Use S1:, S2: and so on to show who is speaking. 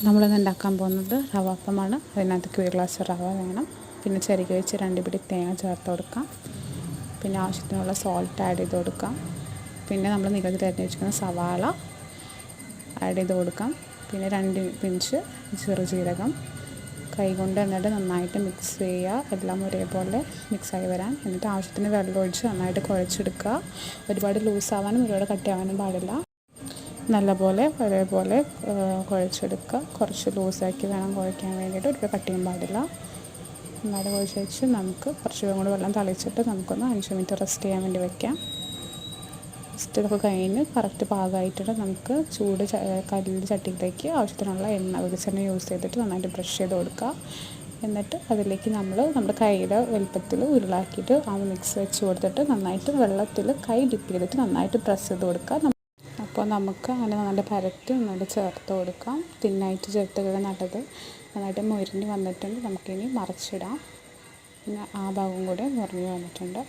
S1: നമ്മളിന്ന് ഉണ്ടാക്കാൻ പോകുന്നത് റവാപ്പമാണ്. അതിനകത്തേക്ക് 1 ഗ്ലാസ് റവ വേണം. പിന്നെ ചിരകി വെച്ച് 2 പിടി തേങ്ങ ചേർത്ത് കൊടുക്കാം. പിന്നെ ആവശ്യത്തിനുള്ള സോൾട്ട് ആഡ് ചെയ്ത് കൊടുക്കാം. പിന്നെ നമ്മൾ നീളത്തിൽ അരിഞ്ഞ് വെച്ചിരിക്കുന്ന സവാള ആഡ് ചെയ്ത് കൊടുക്കാം. പിന്നെ 2 പിഞ്ച് ചെറുജീരകം കൈകൊണ്ട് എന്നിട്ട് നന്നായിട്ട് മിക്സ് ചെയ്യുക. എല്ലാം ഒരേപോലെ മിക്സായി വരാൻ. എന്നിട്ട് ആവശ്യത്തിന് വെള്ളം ഒഴിച്ച് നന്നായിട്ട് കുഴച്ചെടുക്കുക. ഒരുപാട് ലൂസാവാനും ഒരുപാട് കട്ടിയാവാനും പാടില്ല. നല്ലപോലെ ഒരേപോലെ കുഴച്ചെടുക്കുക. കുറച്ച് ലൂസാക്കി വേണം കുഴയ്ക്കാൻ വേണ്ടിയിട്ട്, ഒരുപാട് കട്ടിയും പാടില്ല. നന്നായിട്ട് കുഴച്ച് വെച്ച് നമുക്ക് കുറച്ച് കൂടി വെള്ളം തളിച്ചിട്ട് നമുക്കൊന്ന് 5 മിനിറ്റ് റെസ്റ്റ് ചെയ്യാൻ വേണ്ടി വയ്ക്കാം. റെസ്റ്റ് ഇതൊക്കെ കഴിഞ്ഞ് കറക്റ്റ് പാകമായിട്ടുണ്ട്. നമുക്ക് ചൂട് കല്ലിൽ ചട്ടിയിലേക്ക് ആവശ്യത്തിനുള്ള വെളിച്ചെണ്ണ യൂസ് ചെയ്തിട്ട് നന്നായിട്ട് ബ്രഷ് ചെയ്ത് കൊടുക്കുക. എന്നിട്ട് അതിലേക്ക് നമ്മുടെ കൈയുടെ വലുപ്പത്തിൽ ഉരുളാക്കിയിട്ട് ആ മിക്സ് വെച്ച് കൊടുത്തിട്ട് നന്നായിട്ട് വെള്ളത്തിൽ കൈ ഡിപ്പ് ചെയ്തിട്ട് നന്നായിട്ട് പ്രസ് ചെയ്ത് കൊടുക്കുക. അപ്പോൾ നമുക്ക് അങ്ങനെ നന്നായിട്ട് പരത്തി നന്നായിട്ട് ചേർത്ത് കൊടുക്കാം. തിന്നായിട്ട് ചേർത്ത് നന്നായിട്ട് മൊരിഞ്ഞ് വന്നിട്ടുണ്ട്. നമുക്കിനി മറിച്ചിടാം. പിന്നെ ആ ഭാഗം കൂടെ മൊരിഞ്ഞ് വന്നിട്ടുണ്ട്.